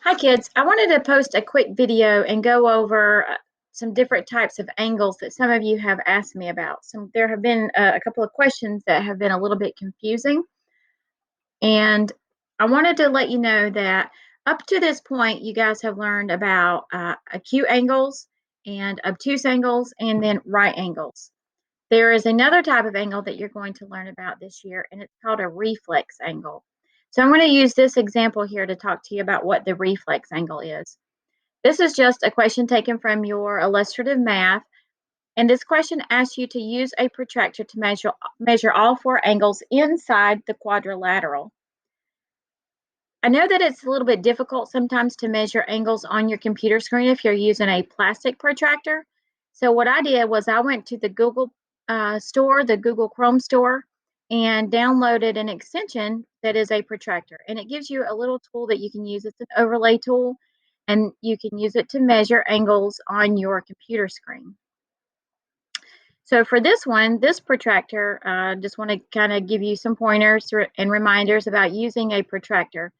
Hi kids, I wanted to post a quick video and go over some different types of angles that some of you have asked me about. There have been a couple of questions that have been a little bit confusing, and I wanted to let you know that up to this point, you guys have learned about acute angles and obtuse angles and then right angles. There is another type of angle that you're going to learn about this year, and it's called a reflex angle. So I'm going to use this example here to talk to you about what the reflex angle is. This is just a question taken from your illustrative math, and this question asks you to use a protractor to measure all four angles inside the quadrilateral. I know that it's a little bit difficult sometimes to measure angles on your computer screen if you're using a plastic protractor. So what I did was I went to the Google store, the Google Chrome store, and downloaded an extension that is a protractor. And it gives you a little tool that you can use. It's an overlay tool, and you can use it to measure angles on your computer screen. So for this one, this protractor, just want to kind of give you some pointers and reminders about using a protractor.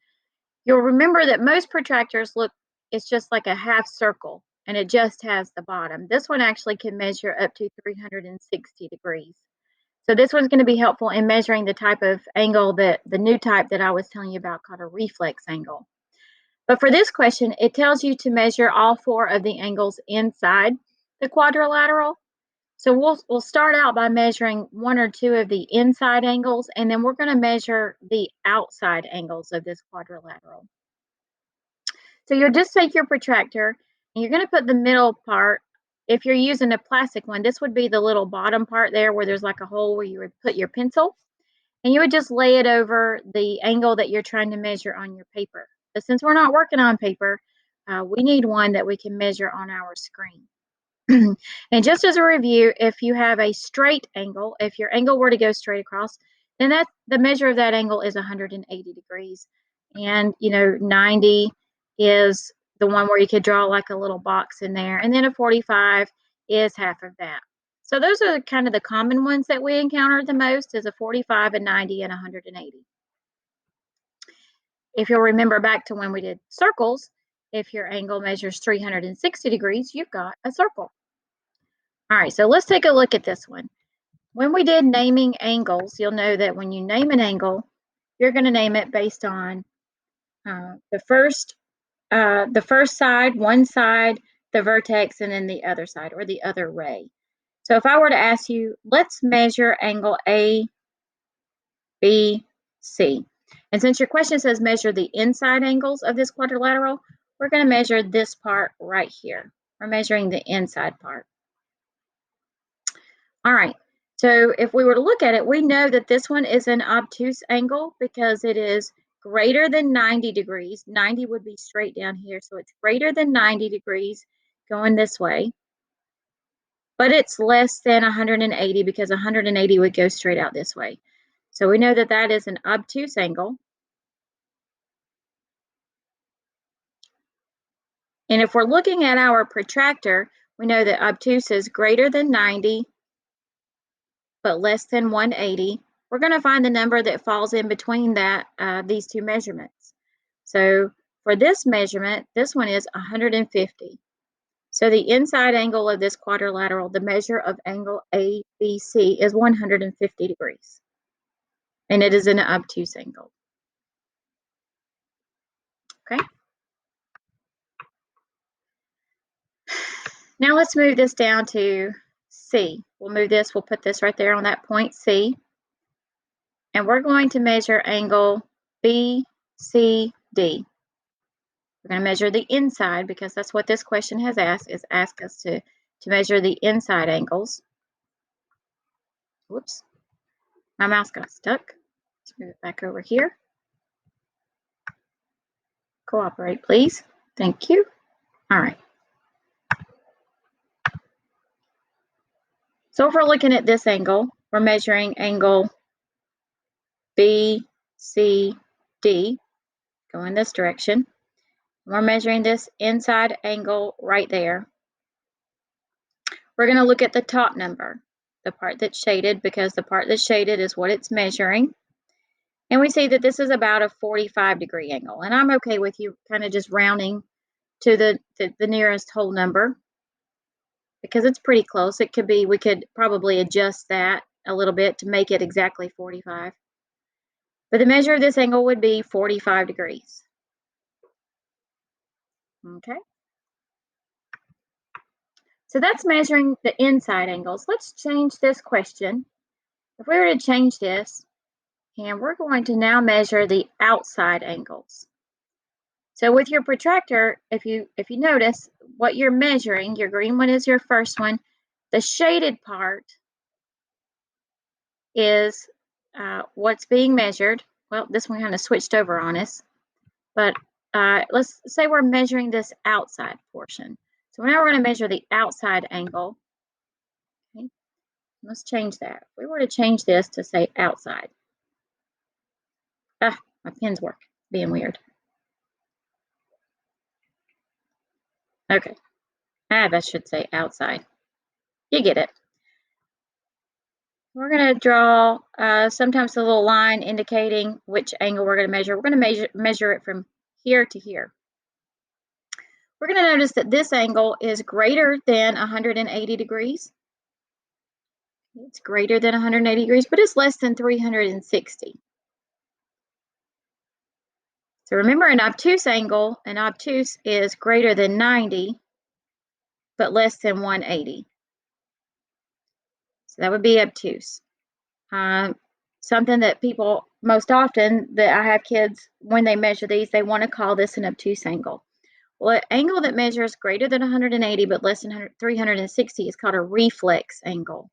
You'll remember that most protractors it's just like a half circle and it just has the bottom. This one actually can measure up to 360 degrees. So this one's going to be helpful in measuring the type of angle the new type that I was telling you about called a reflex angle. But for this question, it tells you to measure all four of the angles inside the quadrilateral. So we'll start out by measuring one or two of the inside angles, and then we're going to measure the outside angles of this quadrilateral. So you'll just take your protractor and you're going to put the middle part. If you're using a plastic one, this would be the little bottom part there where there's like a hole where you would put your pencil. And you would just lay it over the angle that you're trying to measure on your paper. But since we're not working on paper, we need one that we can measure on our screen. And just as a review, if you have a straight angle, if your angle were to go straight across, then the measure of that angle is 180 degrees. And 90 is the one where you could draw like a little box in there. And then a 45 is half of that. So those are kind of the common ones that we encounter the most is a 45, a 90, and 180. If you'll remember back to when we did circles, if your angle measures 360 degrees, you've got a circle. All right, so let's take a look at this one. When we did naming angles, you'll know that when you name an angle, you're going to name it based on the first side, one side, the vertex, and then the other side or the other ray. So if I were to ask you, let's measure angle A, B, C. And since your question says measure the inside angles of this quadrilateral, we're going to measure this part right here. We're measuring the inside part. All right, so if we were to look at it, we know that this one is an obtuse angle because it is greater than 90 degrees. 90 would be straight down here, so it's greater than 90 degrees going this way. But it's less than 180 because 180 would go straight out this way. So we know that that is an obtuse angle. And if we're looking at our protractor, we know that obtuse is greater than 90 but less than 180. We're going to find the number that falls in between these two measurements. So for this measurement, this one is 150. So the inside angle of this quadrilateral, the measure of angle ABC, is 150 degrees. And it is an obtuse angle. Okay. Now let's move this down to C. We'll put this right there on that point C. And we're going to measure angle BCD. We're going to measure the inside because that's what this question has asked, is ask us to measure the inside angles. Whoops, my mouse got stuck. Let's move it back over here. Cooperate, please. Thank you. All right. So if we're looking at this angle, we're measuring angle BCD, go in this direction. We're measuring this inside angle right there. We're going to look at the top number, the part that's shaded, because the part that's shaded is what it's measuring. And we see that this is about a 45-degree angle. And I'm okay with you kind of just rounding to the nearest whole number because it's pretty close. It could be, we could probably adjust that a little bit to make it exactly 45. But the measure of this angle would be 45 degrees. Okay. So that's measuring the inside angles. Let's change this question. If we were to change this, and we're going to now measure the outside angles. So with your protractor, if you notice what you're measuring, your green one is your first one. The shaded part is what's being measured. Well, this one kind of switched over on us, but let's say we're measuring this outside portion. So now we're going to measure the outside angle. Okay, let's change that. If we were to change this to say outside. Ah, my pen's work, being weird. Okay, that should say outside. You get it. We're going to draw sometimes a little line indicating which angle we're going to measure. We're going to measure it from here to here. We're going to notice that this angle is greater than 180 degrees. It's greater than 180 degrees, but it's less than 360. So remember, an obtuse angle, an obtuse is greater than 90, but less than 180. So that would be obtuse. Something that people most often, that I have kids, when they measure these, they want to call this an obtuse angle. Well, an angle that measures greater than 180 but less than 360 is called a reflex angle.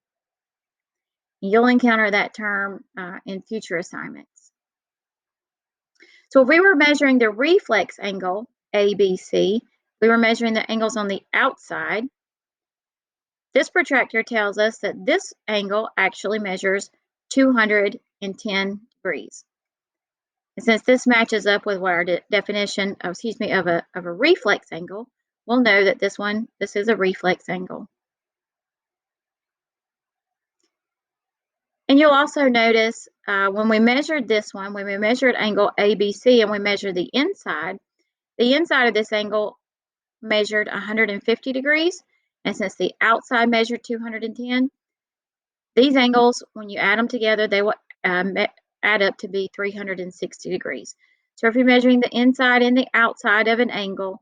You'll encounter that term in future assignments. So if we were measuring the reflex angle, ABC, we were measuring the angles on the outside. This protractor tells us that this angle actually measures 210 degrees. And since this matches up with what our definition of, of a reflex angle, we'll know that this is a reflex angle. And you'll also notice when we measured this one, when we measured angle ABC and we measured the inside of this angle measured 150 degrees. And since the outside measured 210, these angles, when you add them together, they will add up to be 360 degrees. So if you're measuring the inside and the outside of an angle,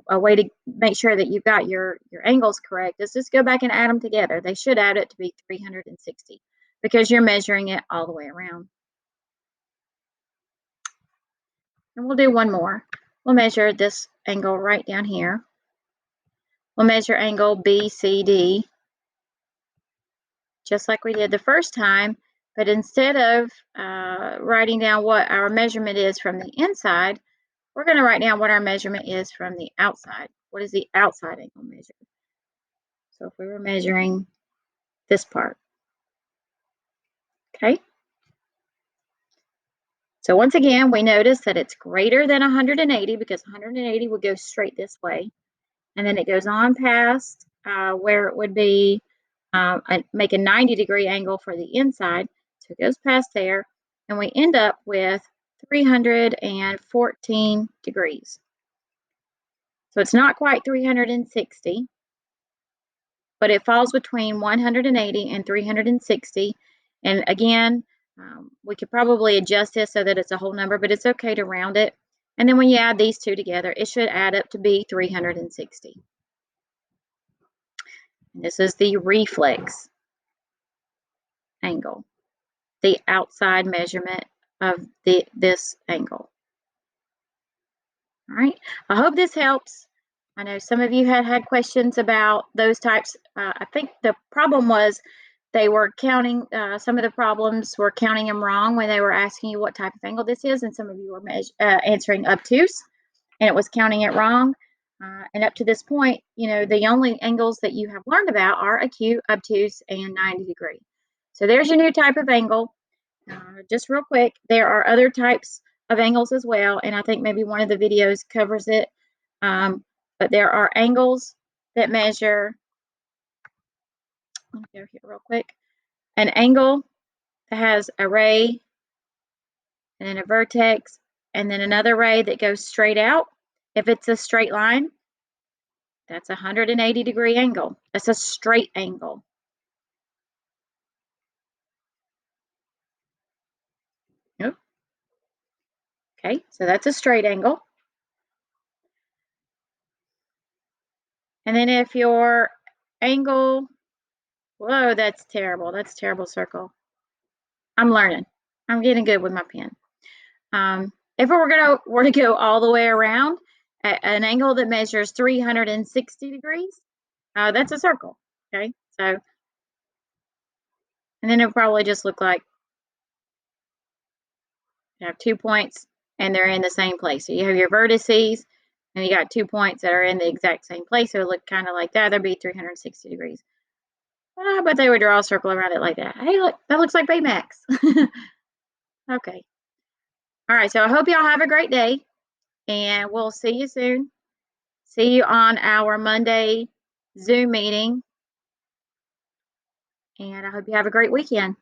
a way to make sure that you've got your angles correct is just go back and add them together. They should add it to be 360 because you're measuring it all the way around. And we'll do one more. We'll measure this angle right down here. We'll measure angle BCD, just like we did the first time, but instead of writing down what our measurement is from the inside, we're going to write down what our measurement is from the outside. What is the outside angle measure? So if we were measuring this part, okay? So once again, we notice that it's greater than 180 because 180 would go straight this way. And then it goes on past where it would be make a 90-degree angle for the inside. So it goes past there, and we end up with 314 degrees. So it's not quite 360, but it falls between 180 and 360. And again, we could probably adjust this so that it's a whole number, but it's okay to round it. And then when you add these two together, it should add up to be 360. This is the reflex angle, the outside measurement of this angle. All right, I hope this helps. I know some of you had questions about those types. I think the problem was they were counting, some of the problems were counting them wrong when they were asking you what type of angle this is, and some of you were answering obtuse, and it was counting it wrong. And up to this point, you know, the only angles that you have learned about are acute, obtuse, and 90 degree. So there's your new type of angle. Just real quick, there are other types of angles as well, and I think maybe one of the videos covers it. But there are angles that measure, let me go here real quick, an angle that has a ray and then a vertex, and then another ray that goes straight out. If it's a straight line, that's a 180-degree angle. That's a straight angle. Yep. Okay, so that's a straight angle. And then if your angle, whoa, that's terrible. That's a terrible circle. I'm learning. I'm getting good with my pen. If were to go all the way around at an angle that measures 360 degrees, that's a circle. Okay, so and then it'll probably just look like you have 2 points and they're in the same place. So you have your vertices and you got 2 points that are in the exact same place. So it look kind of like that. That'd be 360 degrees. But they would draw a circle around it like that. Hey, look, that looks like Baymax. Okay. All right. So I hope y'all have a great day and we'll see you soon. See you on our Monday Zoom meeting. And I hope you have a great weekend.